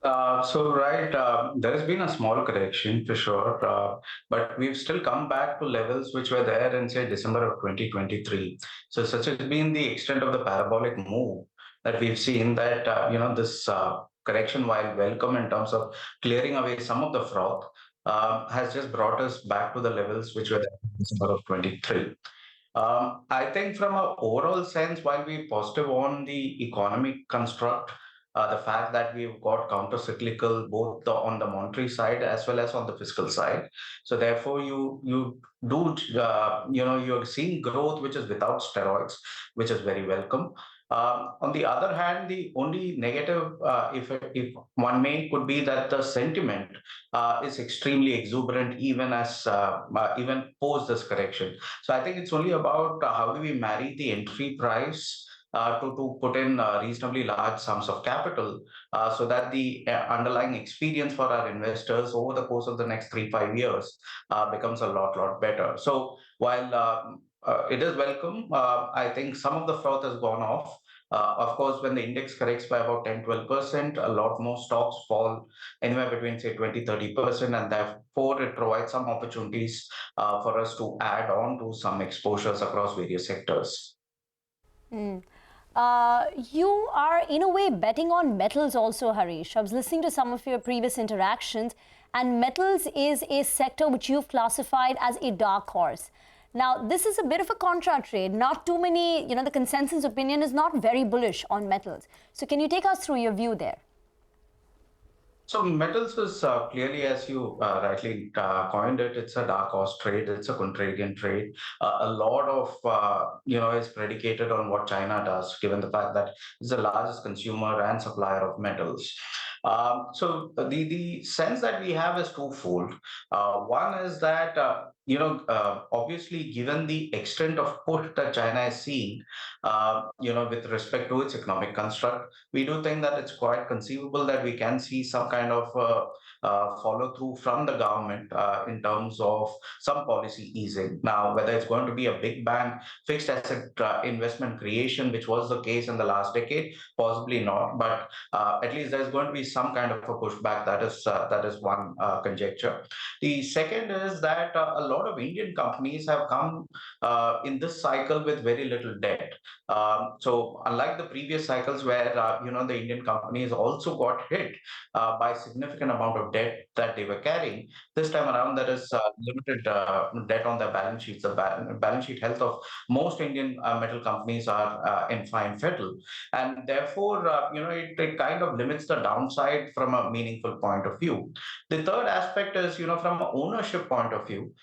There has been a small correction for sure, but we've still come back to levels which were there in, say, December of 2023. So such has been the extent of the parabolic move that we've seen that, this correction, while welcome in terms of clearing away some of the froth, has just brought us back to the levels which were there in December of 23. I think from an overall sense, while we're positive on the economic construct, the fact that we've got counter-cyclical both on the monetary side as well as on the fiscal side. So therefore, you do you're seeing growth which is without steroids, which is very welcome. On the other hand, the only negative, if one may, could be that the sentiment is extremely exuberant even post this correction. So I think it's only about how do we marry the entry price to put in reasonably large sums of capital so that the underlying experience for our investors over the course of the next 3-5 years becomes a lot better. So while it is welcome, I think some of the froth has gone off. Of course, when the index corrects by about 10-12%, a lot more stocks fall anywhere between, say, 20-30%, and therefore it provides some opportunities for us to add on to some exposures across various sectors. Mm. You are, in a way, betting on metals also, Harish. I was listening to some of your previous interactions, and metals is a sector which you've classified as a dark horse. Now, this is a bit of a contra trade. Not too many, the consensus opinion is not very bullish on metals. So can you take us through your view there? So metals is clearly, as you rightly coined it, it's a dark horse trade. It's a contrarian trade. A lot of is predicated on what China does, given the fact that it's the largest consumer and supplier of metals. So the sense that we have is twofold. One is that obviously, given the extent of push that China is seeing, with respect to its economic construct, we do think that it's quite conceivable that we can see some kind of follow through from the government in terms of some policy easing. Now, whether it's going to be a big bang fixed asset investment creation, which was the case in the last decade, possibly not, but at least there's going to be some kind of a pushback. That is one conjecture. The second is that a lot of Indian companies have come in this cycle with very little debt. So unlike the previous cycles where the Indian companies also got hit by significant amount of debt that they were carrying, this time around there is limited debt on their balance sheets. The balance sheet health of most Indian metal companies are in fine fettle, and therefore it kind of limits the downside from a meaningful point of view. The third aspect is from an ownership point of view,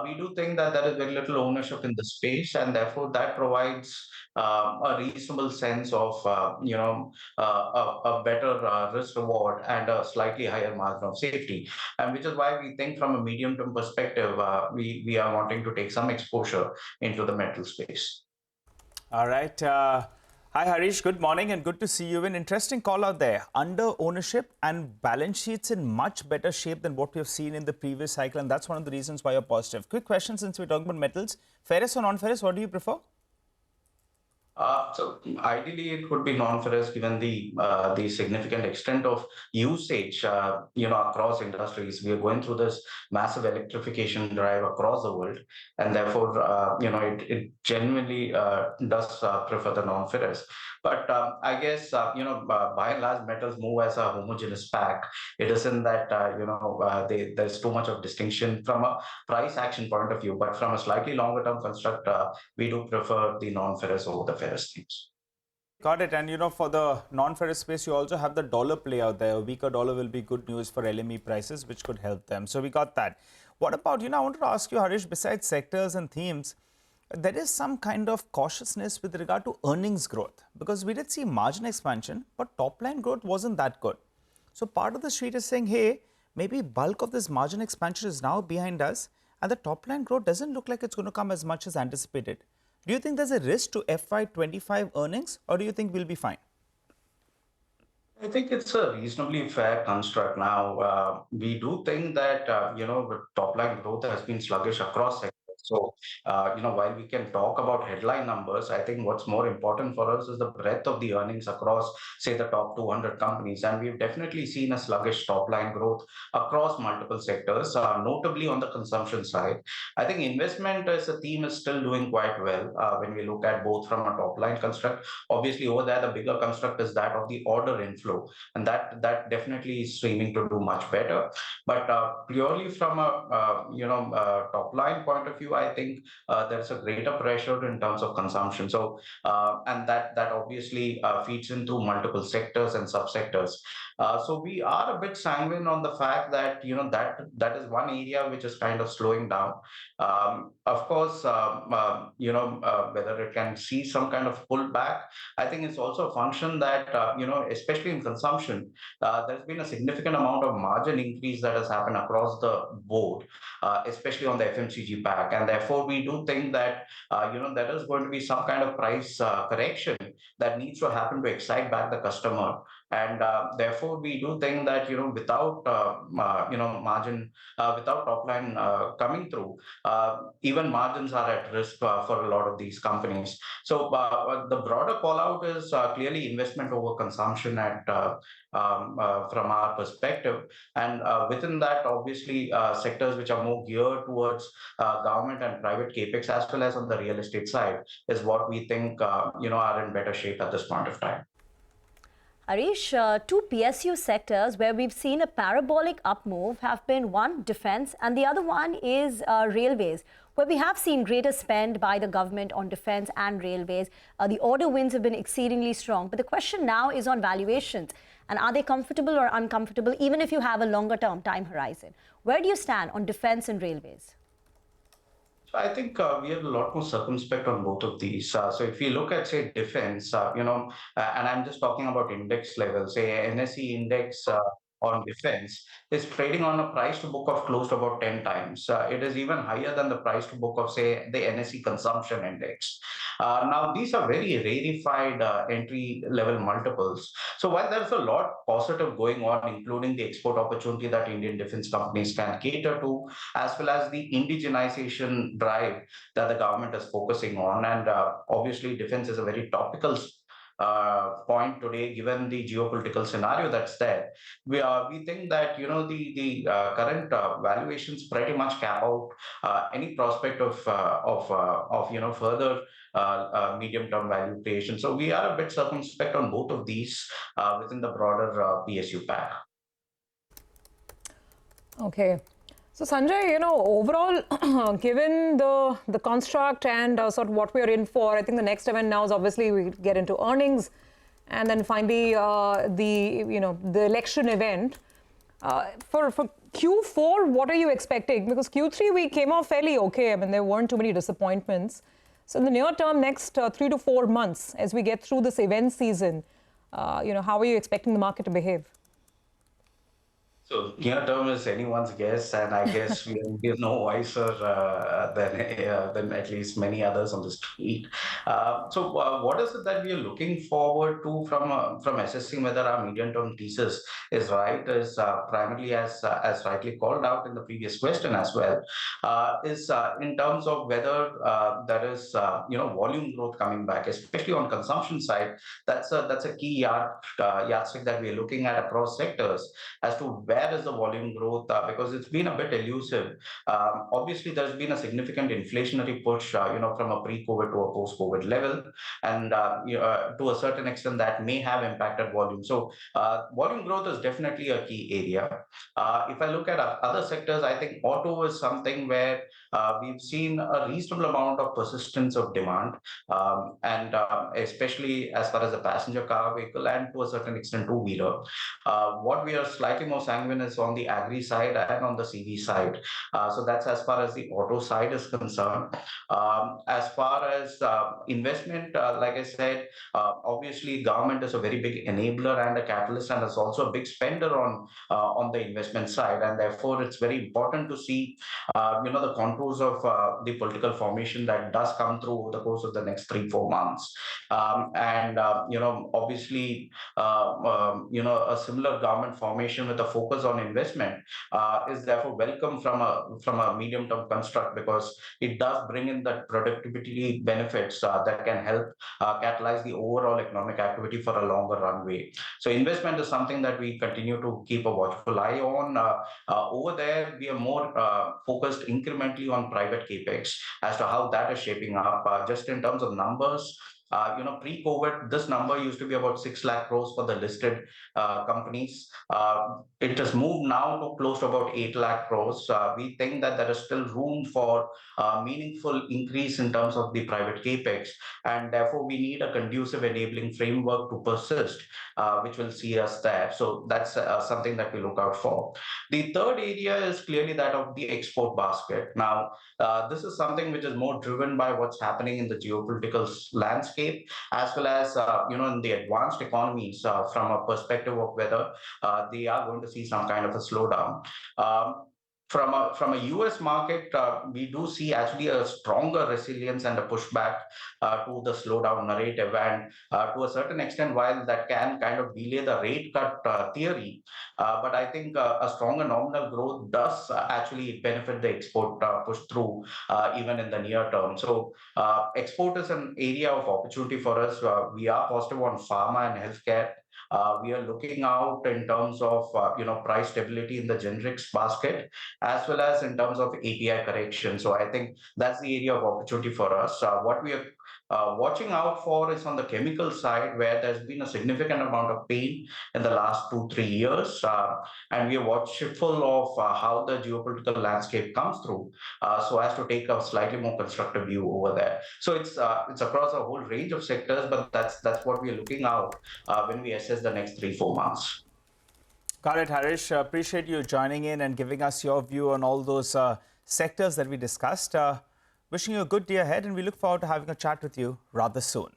we do think that there is very little ownership in the space, and therefore that provides a reasonable sense of a better risk reward and a slightly higher margin of safety, and which is why we think from a medium term perspective we are wanting to take some exposure into the metal space. All right. Hi, Harish. Good morning and good to see you. An interesting call out there. Under ownership and balance sheets in much better shape than what we have seen in the previous cycle, and that's one of the reasons why you're positive. Quick question since we're talking about metals. Ferrous or non-ferrous, what do you prefer? So ideally, it would be non-ferrous, given the significant extent of usage, across industries. We are going through this massive electrification drive across the world, and therefore, it genuinely does prefer the non-ferrous. But I guess, by and large, metals move as a homogeneous pack. It isn't that, there's too much of distinction from a price action point of view, but from a slightly longer term construct, we do prefer the non-ferrous over the ferrous themes. Got it. And for the non-ferrous space, you also have the dollar play out there. A weaker dollar will be good news for LME prices, which could help them. So we got that. What about, I wanted to ask you, Harish, besides sectors and themes, there is some kind of cautiousness with regard to earnings growth, because we did see margin expansion, but top line growth wasn't that good. So part of the street is saying, hey, maybe bulk of this margin expansion is now behind us, and the top line growth doesn't look like it's going to come as much as anticipated. Do you think there's a risk to FY25 earnings, or do you think we'll be fine? I think it's a reasonably fair construct now. We do think that, top line growth has been sluggish across sectors. So, while we can talk about headline numbers, I think what's more important for us is the breadth of the earnings across, say, the top 200 companies. And we've definitely seen a sluggish top line growth across multiple sectors, notably on the consumption side. I think investment as a theme is still doing quite well when we look at both from a top line construct. Obviously, over there, the bigger construct is that of the order inflow, and that definitely is streaming to do much better. But purely from a top line point of view, I think there's a greater pressure in terms of consumption. So and that obviously feeds into multiple sectors and subsectors. So we are a bit sanguine on the fact that that is one area which is kind of slowing down. Of course, whether it can see some kind of pullback, I think it's also a function that especially in consumption, there's been a significant amount of margin increase that has happened across the board, especially on the FMCG pack, and therefore we do think that there is going to be some kind of price correction that needs to happen to excite back the customer. And therefore, we do think that without margin, without top line coming through, even margins are at risk for a lot of these companies. So the broader call out is clearly investment over consumption from our perspective, and within that, obviously, sectors which are more geared towards government and private capex, as well as on the real estate side, is what we think are in better shape at this point of time. Harish, two PSU sectors where we've seen a parabolic up move have been one, defense, and the other one is railways, where we have seen greater spend by the government on defense and railways. The order wins have been exceedingly strong. But the question now is on valuations. And are they comfortable or uncomfortable, even if you have a longer term time horizon? Where do you stand on defense and railways? So I think we are a lot more circumspect on both of these. So if you look at, say, defense, and I'm just talking about index level, say NSE index on defense is trading on a price to book of close to about 10 times. It is even higher than the price to book of, say, the NSE consumption index. Now, these are very rarefied entry level multiples. So while there's a lot positive going on, including the export opportunity that Indian defense companies can cater to, as well as the indigenization drive that the government is focusing on. And obviously, defense is a very topical point today, given the geopolitical scenario that's there. We think that the current valuations pretty much cap out any prospect of further medium-term value creation. So we are a bit circumspect on both of these within the broader PSU pack. Okay. So Sanjay, overall, given the construct and sort of what we're in for, I think the next event now is obviously we get into earnings, and then finally the election event. For Q4, what are you expecting? Because Q3 we came off fairly okay. I mean, there weren't too many disappointments. So in the near term, next 3 to 4 months, as we get through this event season, how are you expecting the market to behave? So near term is anyone's guess, and I guess we're no wiser than at least many others on the street. So what is it that we are looking forward to from assessing whether our medium-term thesis is right? Is primarily as rightly called out in the previous question as well, is in terms of whether there is volume growth coming back, especially on consumption side. That's a key yardstick that we're looking at across sectors as to where is the volume growth, because it's been a bit elusive. Obviously, there's been a significant inflationary push, from a pre-COVID to a post-COVID level, and to a certain extent that may have impacted volume. So volume growth is definitely a key area. If I look at other sectors, I think auto is something where we've seen a reasonable amount of persistence of demand, and especially as far as the passenger car vehicle and to a certain extent two-wheeler. What we are slightly more sanguine is on the agri side and on the CV side. So that's as far as the auto side is concerned. As far as investment, like I said, obviously government is a very big enabler and a catalyst, and is also a big spender on the investment side, and therefore it's very important to see the contours of the political formation that does come through over the course of the next 3-4 months, and obviously a similar government formation with a focus focus on investment is therefore welcome from a medium-term construct, because it does bring in that productivity benefits that can help catalyze the overall economic activity for a longer runway. So investment is something that we continue to keep a watchful eye on. Over there, we are more focused incrementally on private capex as to how that is shaping up. Just in terms of numbers, pre-COVID, this number used to be about 6 lakh crores for the listed companies. It has moved now to close to about 8 lakh crores. We think that there is still room for meaningful increase in terms of the private capex, and therefore we need a conducive enabling framework to persist, which will see us there. So that's something that we look out for. The third area is clearly that of the export basket. Now, this is something which is more driven by what's happening in the geopolitical landscape, as well as in the advanced economies from a perspective of whether they are going to see some kind of a slowdown. From a US market, we do see actually a stronger resilience and a pushback to the slowdown narrative. And to a certain extent, while that can kind of delay the rate cut theory, but I think a stronger nominal growth does actually benefit the export push through even in the near term. So export is an area of opportunity for us. We are positive on pharma and healthcare. We are looking out in terms of price stability in the generics basket, as well as in terms of API correction. So I think that's the area of opportunity for us. What we are watching out for is on the chemical side, where there's been a significant amount of pain in the last 2-3 years, and we are watchful of how the geopolitical landscape comes through, so as to take a slightly more constructive view over there. So it's across a whole range of sectors, but that's what we are looking out when we assess the next 3-4 months. Got it, Harish. Appreciate you joining in and giving us your view on all those sectors that we discussed. Wishing you a good day ahead, and we look forward to having a chat with you rather soon.